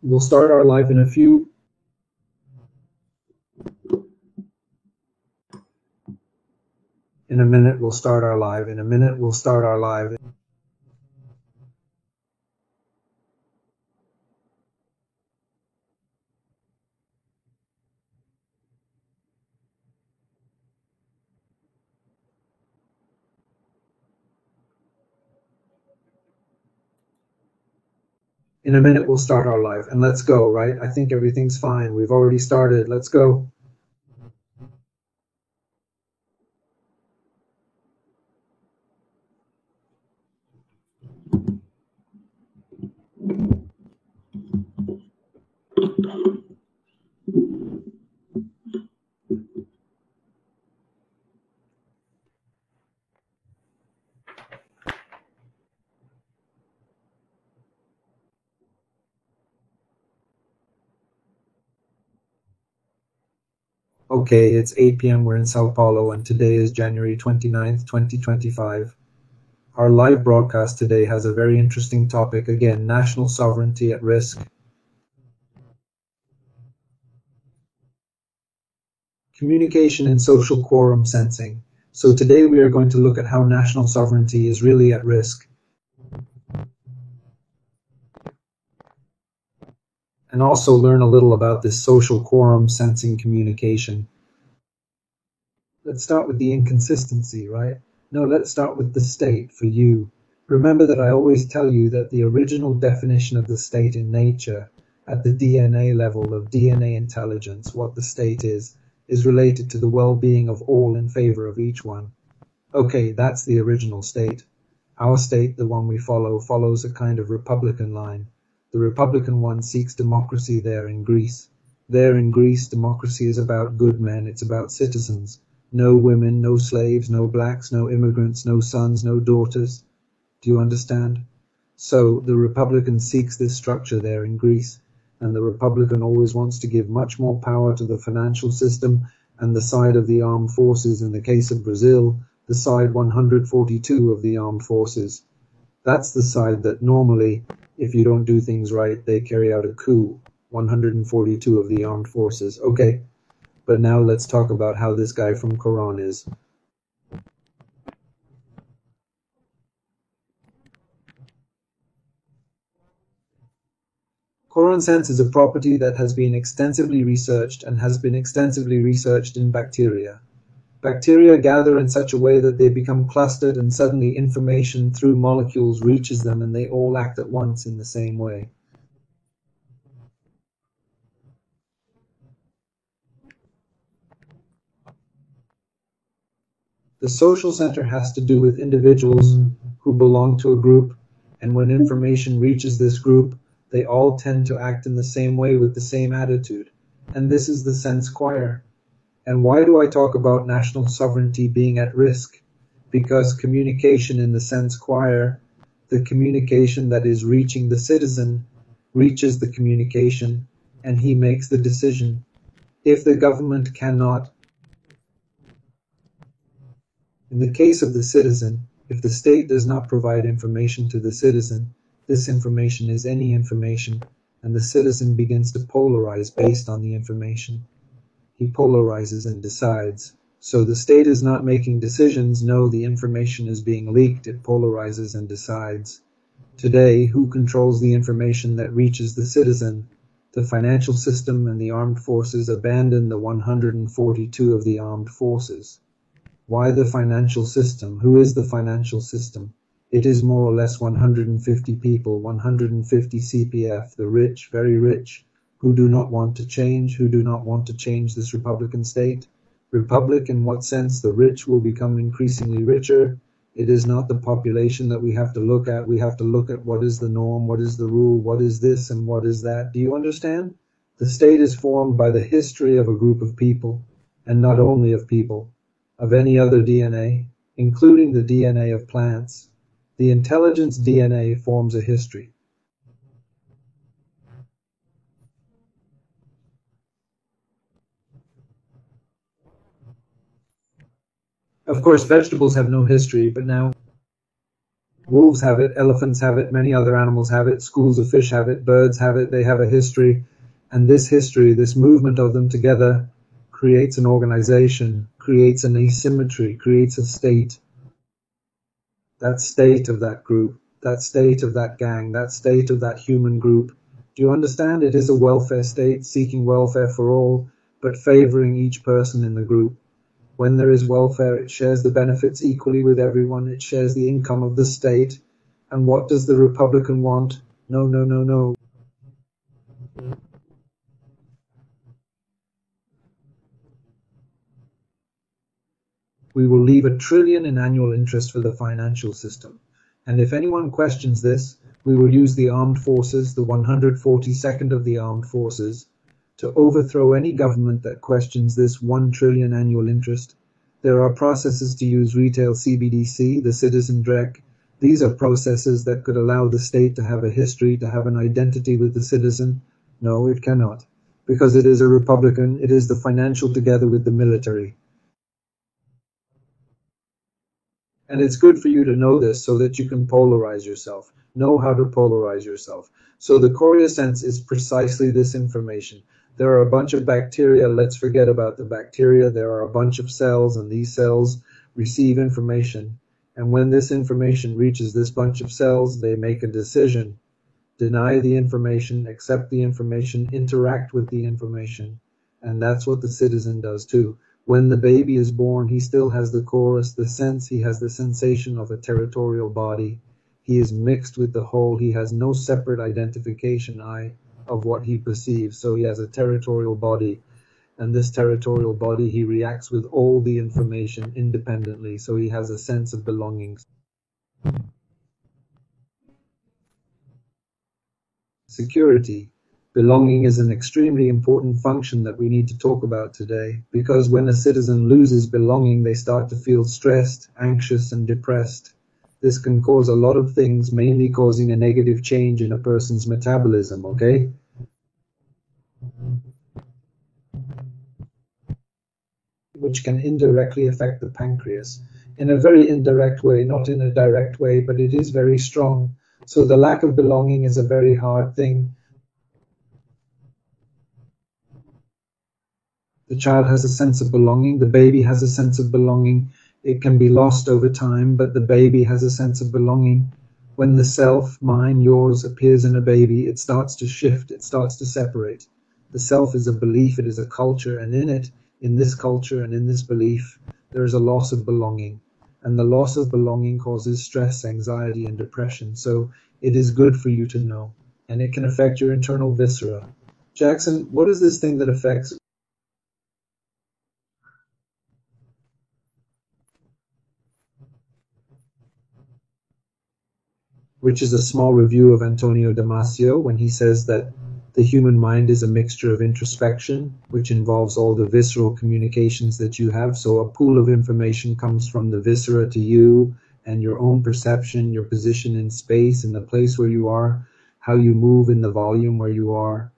We'll start our live in a few. In a minute, we'll start our live. In a minute, we'll start our live. In a minute, we'll start our live. And let's go, right? I think everything's fine. We've already started. Let's go. Okay, it's 8 p.m. We're in Sao Paulo, and today is January 29th, 2025. Our live broadcast today has a very interesting topic. Again, national sovereignty at risk. Communication and social quorum sensing. So today we are going to look at how national sovereignty is really at risk, and also learn a little about this social quorum sensing communication. Let's start with the inconsistency, right? No, let's start with the state for you. Remember that I always tell you that the original definition of the state in nature, at the DNA level of DNA intelligence, what the state is related to the well-being of all in favor of each one. Okay, that's the original state. Our state, the one we follow, follows a kind of republican line. The republican one seeks democracy there in Greece. There in Greece, democracy is about good men, it's about citizens. No women, no slaves, no blacks, no immigrants, no sons, no daughters. Do you understand? So the republican seeks this structure there in Greece, and the republican always wants to give much more power to the financial system and the side of the armed forces. In the case of Brazil, the side 142 of the armed forces. That's the side that normally, if you don't do things right, they carry out a coup. 142 of the armed forces. Okay, but now let's talk about how this guy from Quran is. Quorum sense is a property that has been extensively researched and has been extensively researched in bacteria. Bacteria gather in such a way that they become clustered, and suddenly information through molecules reaches them and they all act at once in the same way. The social center has to do with individuals who belong to a group, and when information reaches this group, they all tend to act in the same way with the same attitude. And this is the sense choir. And why do I talk about national sovereignty being at risk? Because communication in the sense choir, the communication that is reaching the citizen, reaches the communication, and he makes the decision. If the government cannot, in the case of the citizen, if the state does not provide information to the citizen, this information is any information, and the citizen begins to polarize based on the information. He polarizes and decides. So the state is not making decisions. No, the information is being leaked. It polarizes and decides. Today, who controls the information that reaches the citizen? The financial system and the armed forces abandon the 142 of the armed forces. Why the financial system? Who is the financial system? It is more or less 150 people, 150 CPF, the rich, very rich, who do not want to change, this Republican state. Republic in what sense? The rich will become increasingly richer. It is not the population that we have to look at. We have to look at what is the norm, what is the rule, what is this and what is that. Do you understand? The state is formed by the history of a group of people, and not only of people, of any other DNA, including the DNA of plants. The intelligence DNA forms a history. Of course, vegetables have no history, but now Wolves have it, elephants have it, many other animals have it, schools of fish have it, birds have it, they have a history. And this history, this movement of them together creates an organization, creates an asymmetry, creates a state. That state of that group, that state of that gang, that state of that human group. Do you understand? It is a welfare state seeking welfare for all, but favoring each person in the group. When there is welfare, it shares the benefits equally with everyone. It shares the income of the state. And what does the Republican want? No, no, no, no. We will leave $1 trillion in annual interest for the financial system. And if anyone questions this, we will use the armed forces, the 142nd of the armed forces, to overthrow any government that questions this $1 trillion annual interest. There are processes to use retail CBDC, the Citizen DREC. These are processes that could allow the state to have a history, to have an identity with the citizen. No, it cannot, because it is a Republican. It is the financial together with the military. And it's good for you to know this so that you can polarize yourself, know how to polarize yourself. So the chorea sense is precisely this information. There are a bunch of bacteria. Let's forget about the bacteria. There are a bunch of cells, and these cells receive information. And when this information reaches this bunch of cells, they make a decision. Deny the information, accept the information, interact with the information. And that's what the citizen does too. When the baby is born, he still has the chorus, the sense, he has the sensation of a territorial body. He is mixed with the whole. He has no separate identification, of what he perceives. So he has a territorial body. And this territorial body, he reacts with all the information independently. So he has a sense of belonging. Security. Belonging is an extremely important function that we need to talk about today, because when a citizen loses belonging, they start to feel stressed, anxious, and depressed. This can cause a lot of things, mainly causing a negative change in a person's metabolism, okay? Which can indirectly affect the pancreas. In a very indirect way, not in a direct way, but it is very strong. So the lack of belonging is a very hard thing. The child has a sense of belonging. The baby has a sense of belonging. It can be lost over time, but the baby has a sense of belonging. When the self, mine, yours, appears in a baby, it starts to shift. It starts to separate. The self is a belief. It is a culture. And in it, in this culture and in this belief, there is a loss of belonging. And the loss of belonging causes stress, anxiety, and depression. So it is good for you to know. And it can affect your internal viscera. Jackson, what is this thing that affects? Which is a small review of Antonio Damasio when he says that the human mind is a mixture of introspection, which involves all the visceral communications that you have. So a pool of information comes from the viscera to you, and your own perception, your position in space, in the place where you are, how you move in the volume where you are.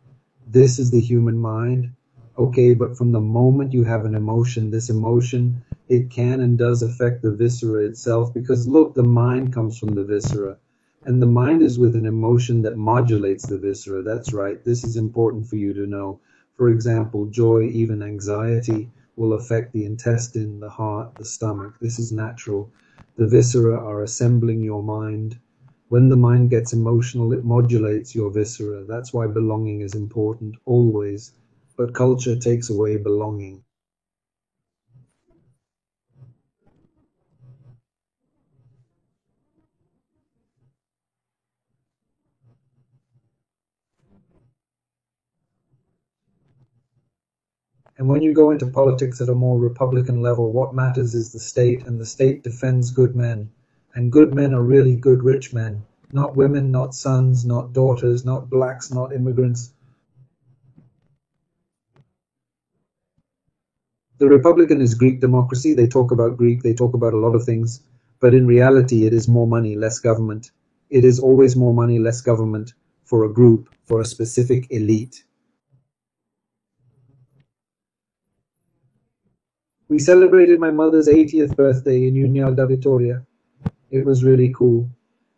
This is the human mind. Okay, but from the moment you have an emotion, this emotion, it can and does affect the viscera itself, because look, the mind comes from the viscera. And the mind is with an emotion that modulates the viscera. That's right. This is important for you to know. For example, joy, even anxiety, will affect the intestine, the heart, the stomach. This is natural. The viscera are assembling your mind. When the mind gets emotional, it modulates your viscera. That's why belonging is important, always. But culture takes away belonging. And when you go into politics at a more Republican level, what matters is the state, and the state defends good men. And good men are really good rich men. Not women, not sons, not daughters, not blacks, not immigrants. The Republican is Greek democracy. They talk about Greek, they talk about a lot of things. But in reality, it is more money, less government. It is always more money, less government for a group, for a specific elite. We celebrated my mother's 80th birthday in União da Vitória. It was really cool.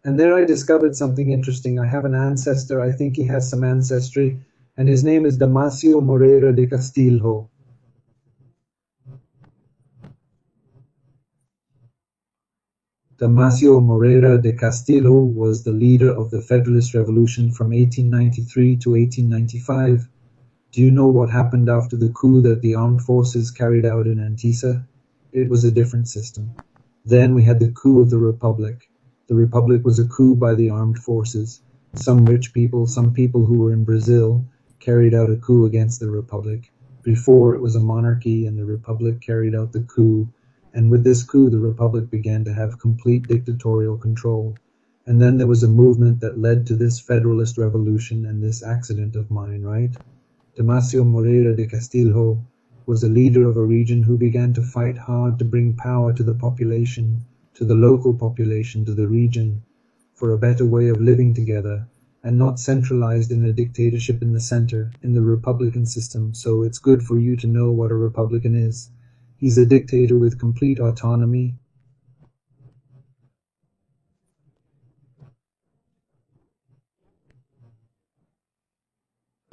And there I discovered something interesting. I have an ancestor, I think he has some ancestry, and his name is Damasio Moreira de Castilho. Damasio Moreira de Castillo was the leader of the Federalist Revolution from 1893 to 1895. Do you know what happened after the coup that the armed forces carried out in Antissa? It was a different system. Then we had the coup of the Republic. The Republic was a coup by the armed forces. Some rich people, some people who were in Brazil, carried out a coup against the Republic. Before it was a monarchy and the Republic carried out the coup. And with this coup, the Republic began to have complete dictatorial control. And then there was a movement that led to this Federalist Revolution and this accident of mine, right? Damasio Moreira de Castilho was a leader of a region who began to fight hard to bring power to the population, to the local population, to the region, for a better way of living together, and not centralized in a dictatorship in the center, in the Republican system. So it's good for you to know what a Republican is. He's a dictator with complete autonomy.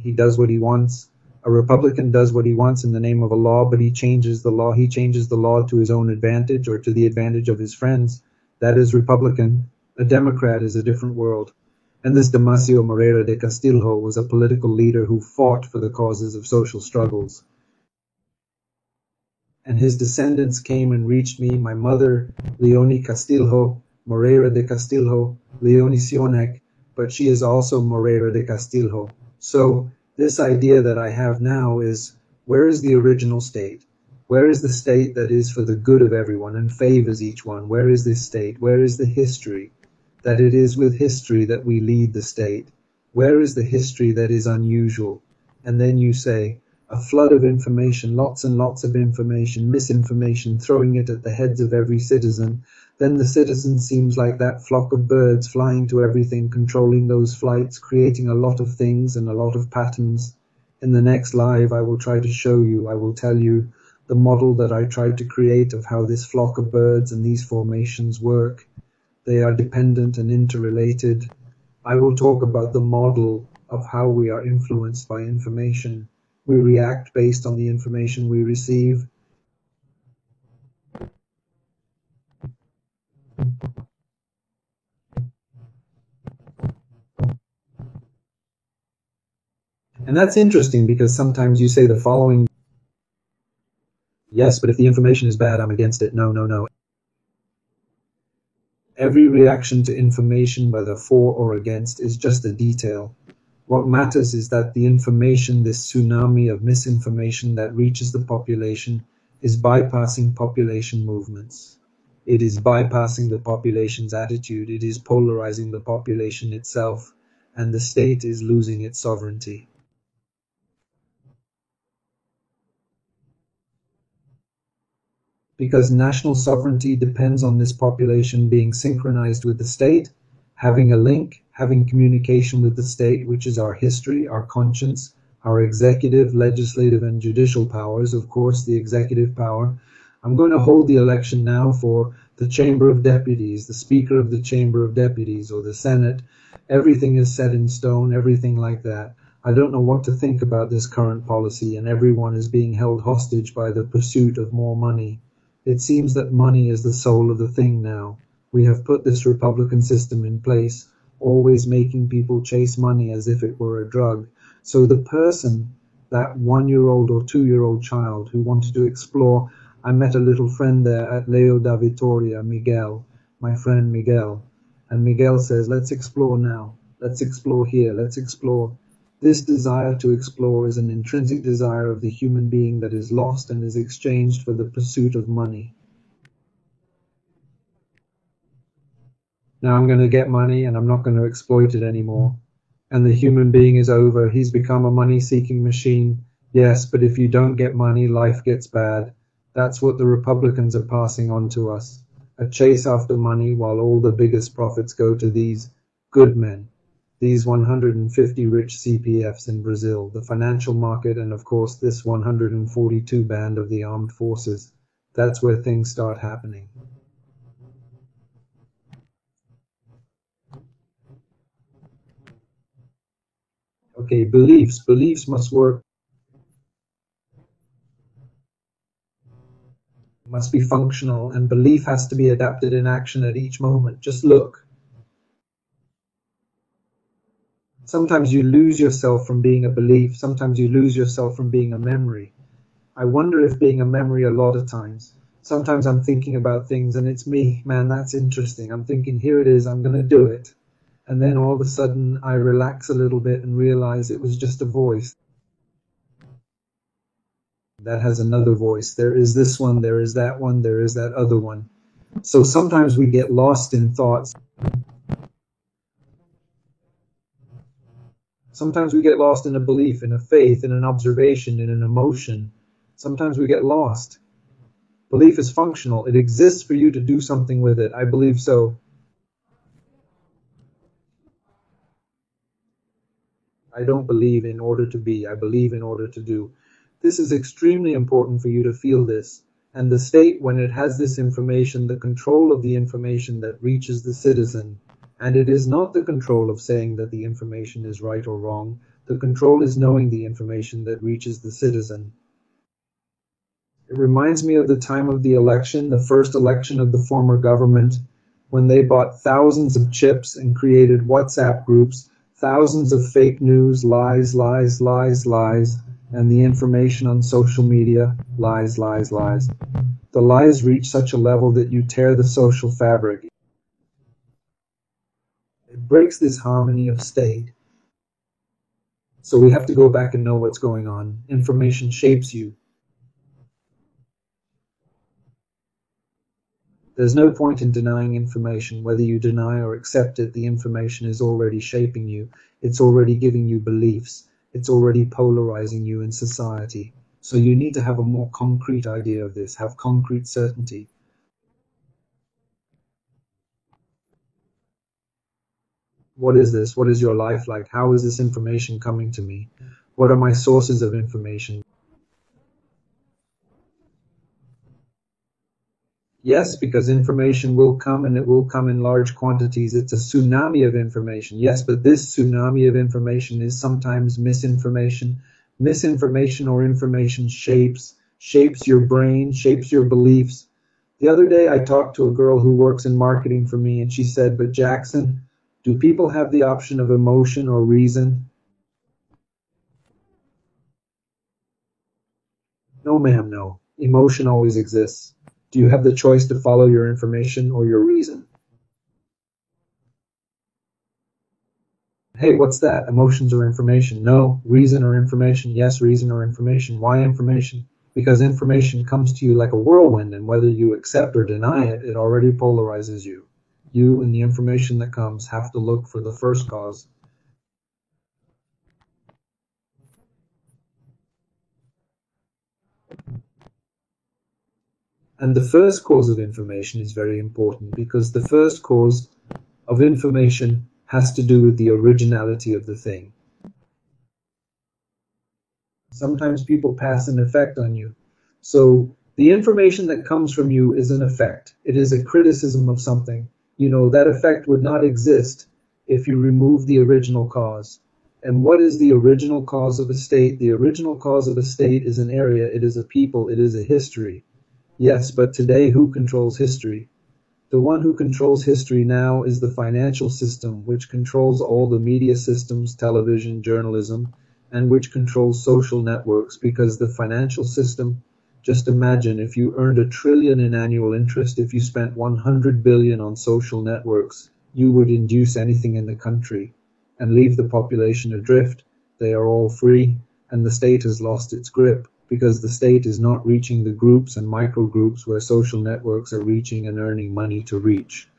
He does what he wants. A Republican does what he wants in the name of a law, but he changes the law. He changes the law to his own advantage or to the advantage of his friends. That is Republican. A Democrat is a different world. And this Damasio Moreira de Castilho was a political leader who fought for the causes of social struggles. And his descendants came and reached me, my mother, Leonie Castilho, Moreira de Castilho, Leonie Sionek, but she is also Moreira de Castilho. So this idea that I have now is, where is the original state? Where is the state that is for the good of everyone and favors each one? Where is this state? Where is the history? That it is with history that we lead the state. Where is the history that is unusual? And then you say, a flood of information, lots and lots of information, misinformation, throwing it at the heads of every citizen. Then the citizen seems like that flock of birds flying to everything, controlling those flights, creating a lot of things and a lot of patterns. In the next live, I will try to show you, I will tell you the model that I tried to create of how this flock of birds and these formations work. They are dependent and interrelated. I will talk about the model of how we are influenced by information. We react based on the information we receive. And that's interesting because sometimes you say the following, yes, but if the information is bad, I'm against it. No, no, no. Every reaction to information, whether for or against, is just a detail. What matters is that the information, this tsunami of misinformation that reaches the population, is bypassing population movements. It is bypassing the population's attitude. It is polarizing the population itself, and the state is losing its sovereignty. Because national sovereignty depends on this population being synchronized with the state, having a link, having communication with the state, which is our history, our conscience, our executive, legislative, and judicial powers, of course, the executive power. I'm going to hold the election now for the Chamber of Deputies, the Speaker of the Chamber of Deputies, or the Senate. Everything is set in stone, everything like that. I don't know what to think about this current policy, and everyone is being held hostage by the pursuit of more money. It seems that money is the soul of the thing now. We have put this Republican system in place, always making people chase money as if it were a drug. So the person, that 1-year-old or 2-year-old child who wanted to explore, I met a little friend there at Leo da Vitoria, Miguel, my friend Miguel. And Miguel says, let's explore now. Let's explore here. Let's explore. This desire to explore is an intrinsic desire of the human being that is lost and is exchanged for the pursuit of money. Now I'm going to get money and I'm not going to exploit it anymore. And the human being is over. He's become a money-seeking machine. Yes, but if you don't get money, life gets bad. That's what the Republicans are passing on to us. A chase after money while all the biggest profits go to these good men. These 150 rich CPFs in Brazil, the financial market, and of course this 142 band of the armed forces. That's where things start happening. Okay, beliefs. Beliefs must work, must be functional, and belief has to be adapted in action at each moment. Just look. Sometimes you lose yourself from being a belief. Sometimes you lose yourself from being a memory. I wonder if being a memory a lot of times. Sometimes I'm thinking about things and it's me. Man, that's interesting. I'm thinking, here it is, I'm going to do it. And then all of a sudden I relax a little bit and realize it was just a voice that has another voice. There is this one, there is that one, there is that other one. So sometimes we get lost in thoughts. Sometimes we get lost in a belief, in a faith, in an observation, in an emotion. Sometimes we get lost. Belief is functional. It exists for you to do something with it. I believe so. I don't believe in order to be. I believe in order to do. This is extremely important for you to feel this. And the state, when it has this information, the control of the information that reaches the citizen, and it is not the control of saying that the information is right or wrong. The control is knowing the information that reaches the citizen. It reminds me of the time of the election, the first election of the former government, when they bought thousands of chips and created WhatsApp groups, thousands of fake news, lies, lies, lies, lies, and the information on social media, lies, lies, lies. The lies reach such a level that you tear the social fabric. It breaks this harmony of state. So we have to go back and know what's going on. Information shapes you. There's no point in denying information. Whether you deny or accept it, the information is already shaping you. It's already giving you beliefs. It's already polarizing you in society. So you need to have a more concrete idea of this, have concrete certainty. What is this? What is your life like? How is this information coming to me? What are my sources of information? Yes, because information will come and it will come in large quantities. It's a tsunami of information. Yes, but this tsunami of information is sometimes misinformation. Misinformation or information shapes your brain, shapes your beliefs. The other day I talked to a girl who works in marketing for me and she said, "But Jackson, do people have the option of emotion or reason?" No, ma'am, no. Emotion always exists. Do you have the choice to follow your information or your reason? Hey, what's that? Emotions or information? No. Reason or information? Yes, reason or information. Why information? Because information comes to you like a whirlwind, and whether you accept or deny it, it already polarizes you. You and the information that comes have to look for the first cause. And the first cause of information is very important because the first cause of information has to do with the originality of the thing. Sometimes people pass an effect on you. So the information that comes from you is an effect. It is a criticism of something. You know, that effect would not exist if you remove the original cause. And what is the original cause of a state? The original cause of a state is an area, it is a people, it is a history. Yes, but today who controls history? The one who controls history now is the financial system, which controls all the media systems, television, journalism, and which controls social networks, because the financial system, just imagine if you earned $1 trillion in annual interest, if you spent 100 billion on social networks, you would induce anything in the country and leave the population adrift. They are all free, and the state has lost its grip because the state is not reaching the groups and micro groups where social networks are reaching and earning money to reach.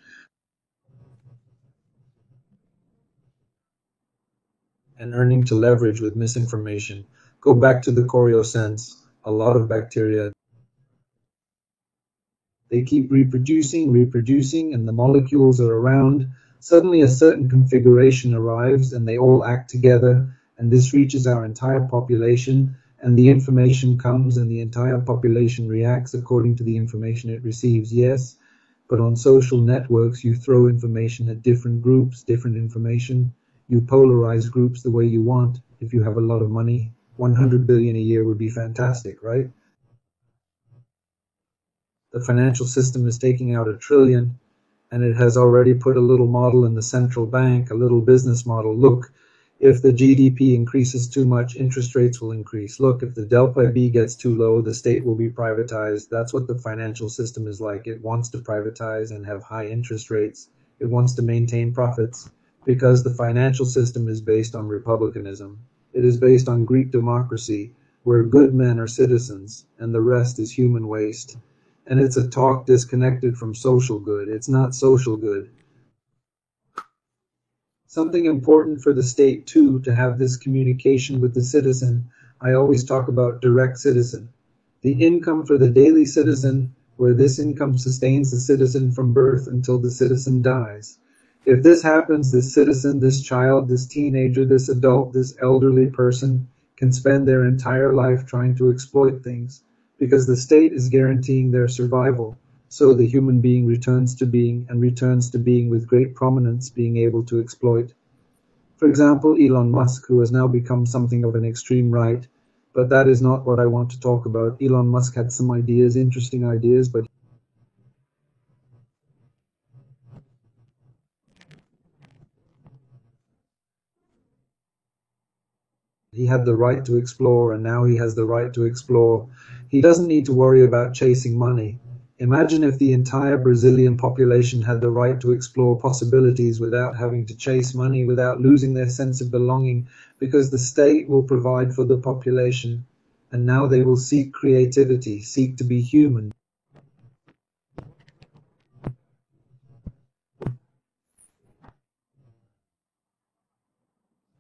And earning to leverage with misinformation. Go back to the Coriocense. A lot of bacteria. They keep reproducing, and the molecules are around. Suddenly a certain configuration arrives, and they all act together, and this reaches our entire population, and the information comes, and the entire population reacts according to the information it receives, yes. But on social networks, you throw information at different groups, different information. You polarize groups the way you want. if you have a lot of money. 100 billion a year would be fantastic, right? The financial system is taking out 1 trillion, and it has already put a little model in the central bank, a little business model. Look, if the GDP increases too much, interest rates will increase. Look, if the delta B gets too low, the state will be privatized. That's what the financial system is like. It wants to privatize and have high interest rates. It wants to maintain profits because the financial system is based on republicanism. It is based on Greek democracy, where good men are citizens and the rest is human waste. And it's a talk disconnected from social good. It's not social good. Something important for the state, too, to have this communication with the citizen. I always talk about direct citizen. The income for the daily citizen, where this income sustains the citizen from birth until the citizen dies. If this happens, this citizen, this child, this teenager, this adult, this elderly person can spend their entire life trying to exploit things because the state is guaranteeing their survival. So the human being returns to being, and returns to being with great prominence, being able to exploit. For example, Elon Musk, who has now become something of an extreme right, but that is not what I want to talk about. Elon Musk had some ideas, interesting ideas, but he had the right to explore, and now he has the right to explore. He doesn't need to worry about chasing money. Imagine if the entire Brazilian population had the right to explore possibilities without having to chase money, without losing their sense of belonging, because the state will provide for the population, and now they will seek creativity, seek to be human.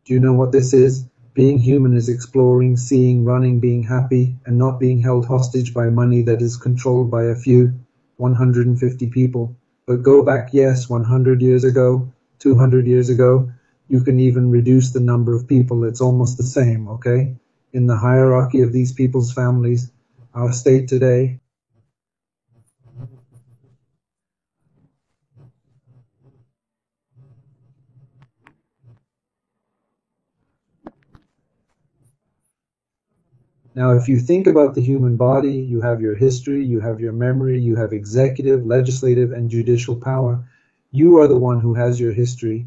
Do you know what this is? Being human is exploring, seeing, running, being happy, and not being held hostage by money that is controlled by a few, 150 people. But go back, yes, 100 years ago, 200 years ago, you can even reduce the number of people. It's almost the same, okay? In the hierarchy of these people's families, our state today. Now, if you think about the human body, you have your history, you have your memory, you have executive, legislative, and judicial power. You are the one who has your history.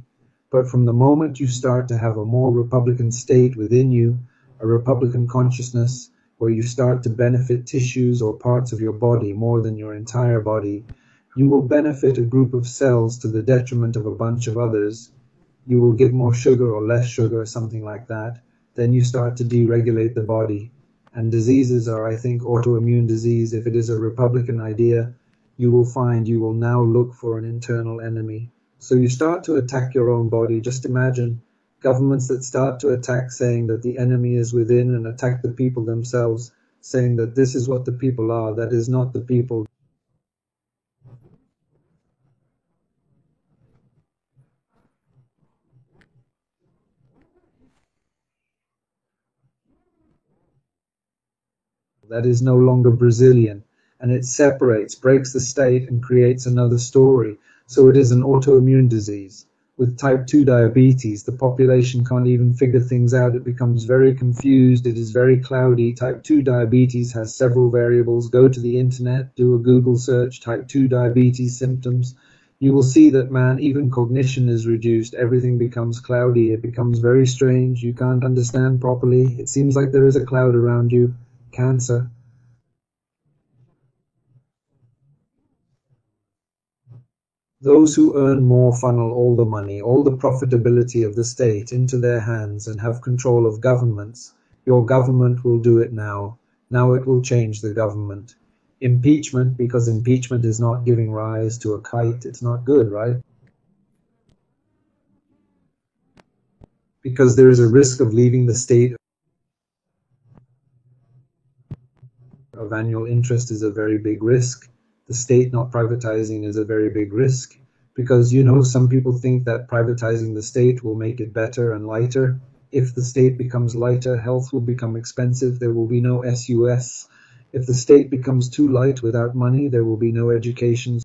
But from the moment you start to have a more Republican state within you, a Republican consciousness, where you start to benefit tissues or parts of your body more than your entire body, you will benefit a group of cells to the detriment of a bunch of others. You will give more sugar or less sugar, something like that. Then you start to deregulate the body. And diseases are, I think, autoimmune disease. If it is a Republican idea, you will find you will now look for an internal enemy. So you start to attack your own body. Just imagine governments that start to attack, saying that the enemy is within, and attack the people themselves, saying that this is what the people are. That is not the people. That is no longer Brazilian, and it separates, breaks the state, and creates another story. So it is an autoimmune disease. With type 2 diabetes, the population can't even figure things out. It becomes very confused. It is very cloudy. Type 2 diabetes has several variables. Go to the internet, do a Google search, type 2 diabetes symptoms. You will see that, man, even cognition is reduced. Everything becomes cloudy. It becomes very strange. You can't understand properly. It seems like there is a cloud around you. Cancer. Those who earn more funnel all the money, all the profitability of the state into their hands and have control of governments. Your government will do it now. Now it will change the government. Impeachment, because impeachment is not giving rise to a kite. It's not good, right? Because there is a risk of leaving the state of annual interest is a very big risk. The state not privatizing is a very big risk because, some people think that privatizing the state will make it better and lighter. If the state becomes lighter, health will become expensive. There will be no SUS. If the state becomes too light without money, there will be no education.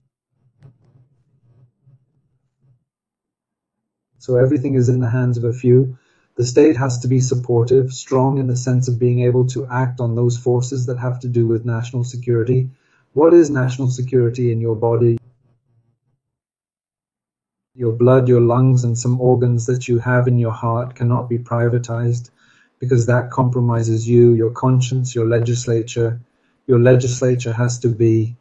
So everything is in the hands of a few. The state has to be supportive, strong in the sense of being able to act on those forces that have to do with national security. What is national security in your body? Your blood, your lungs, and some organs that you have in your heart cannot be privatized because that compromises you, your conscience, your legislature. Your legislature has to be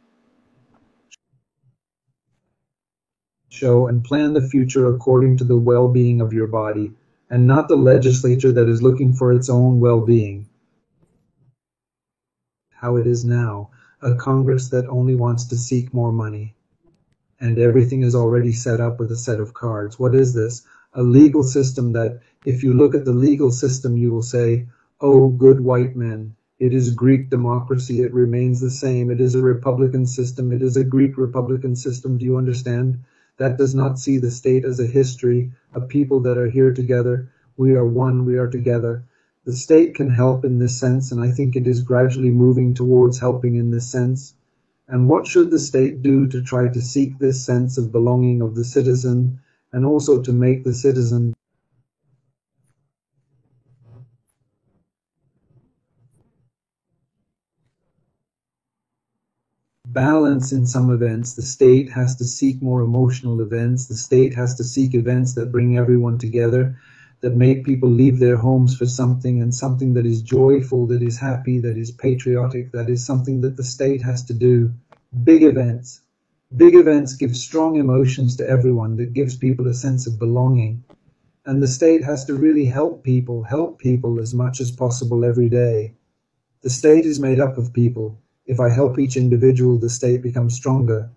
show and plan the future according to the well-being of your body, and not the legislature that is looking for its own well-being. How it is now, a Congress that only wants to seek more money. And everything is already set up with a set of cards. What is this? A legal system that, if you look at the legal system, you will say, oh, good white men, it is Greek democracy, it remains the same, it is a republican system, it is a Greek republican system, do you understand? That does not see the state as a history, a people that are here together. We are one, we are together. The state can help in this sense, and I think it is gradually moving towards helping in this sense. And what should the state do to try to seek this sense of belonging of the citizen, and also to make the citizen balance in some events? The state has to seek more emotional events. The state has to seek events that bring everyone together, that make people leave their homes for something, and something that is joyful, that is happy, that is patriotic, that is something that the state has to do. Big events. Big events give strong emotions to everyone, that gives people a sense of belonging. And the state has to really help people as much as possible every day. The state is made up of people. If I help each individual, the state becomes stronger.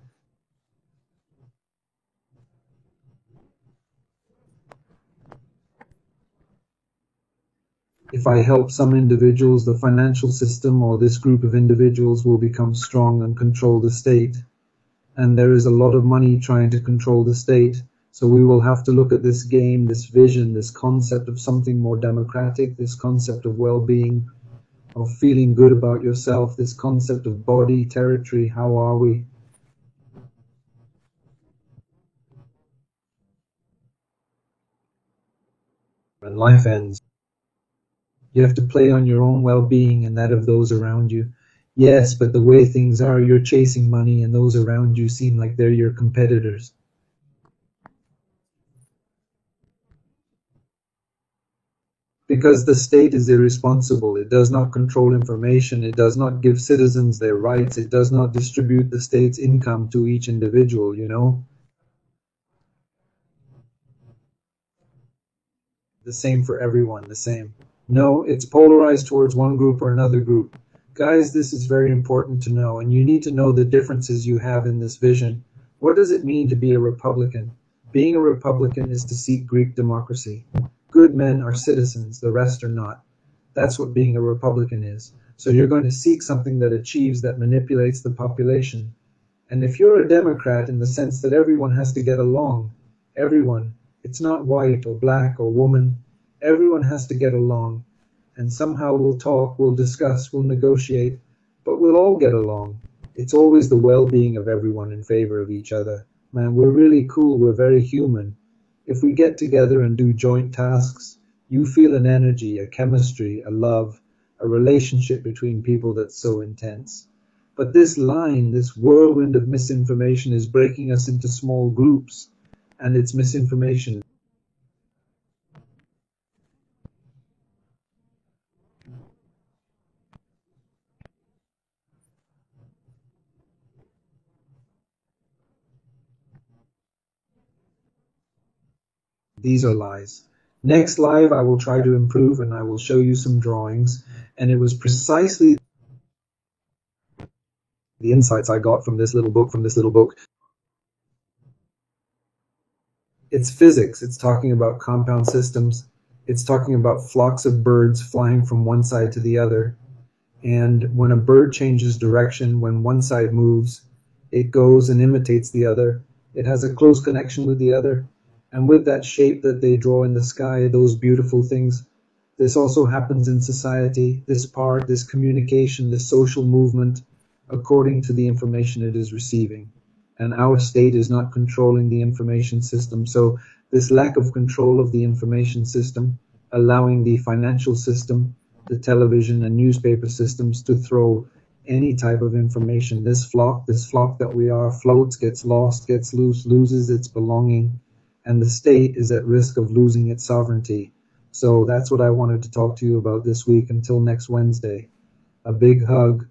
If I help some individuals, the financial system or this group of individuals will become strong and control the state. And there is a lot of money trying to control the state. So we will have to look at this game, this vision, this concept of something more democratic, this concept of well-being, of feeling good about yourself, this concept of body, territory, how are we? When life ends, you have to play on your own well-being and that of those around you. Yes, but the way things are, you're chasing money and those around you seem like they're your competitors. Because the state is irresponsible. It does not control information. It does not give citizens their rights. It does not distribute the state's income to each individual, you know? The same for everyone, the same. No, it's polarized towards one group or another group. Guys, this is very important to know, and you need to know the differences you have in this vision. What does it mean to be a Republican? Being a Republican is to seek Greek democracy. Good men are citizens, the rest are not. That's what being a Republican is. So you're going to seek something that achieves, that manipulates the population. And if you're a Democrat in the sense that everyone has to get along, everyone, it's not white or black or woman, everyone has to get along. And somehow we'll talk, we'll discuss, we'll negotiate, but we'll all get along. It's always the well-being of everyone in favor of each other. Man, we're really cool, we're very human. If we get together and do joint tasks, you feel an energy, a chemistry, a love, a relationship between people that's so intense. But this line, this whirlwind of misinformation is breaking us into small groups, and it's misinformation. These are lies. Next live, I will try to improve and I will show you some drawings. And it was precisely the insights I got from this little book. It's physics. It's talking about compound systems. It's talking about flocks of birds flying from one side to the other. And when a bird changes direction, when one side moves, it goes and imitates the other. It has a close connection with the other. And with that shape that they draw in the sky, those beautiful things, this also happens in society, this part, this communication, this social movement, according to the information it is receiving. And our state is not controlling the information system. So this lack of control of the information system allowing the financial system, the television and newspaper systems to throw any type of information. This flock that we are, floats, gets lost, gets loose, loses its belonging, and the state is at risk of losing its sovereignty. So that's what I wanted to talk to you about this week. Until next Wednesday, a big hug.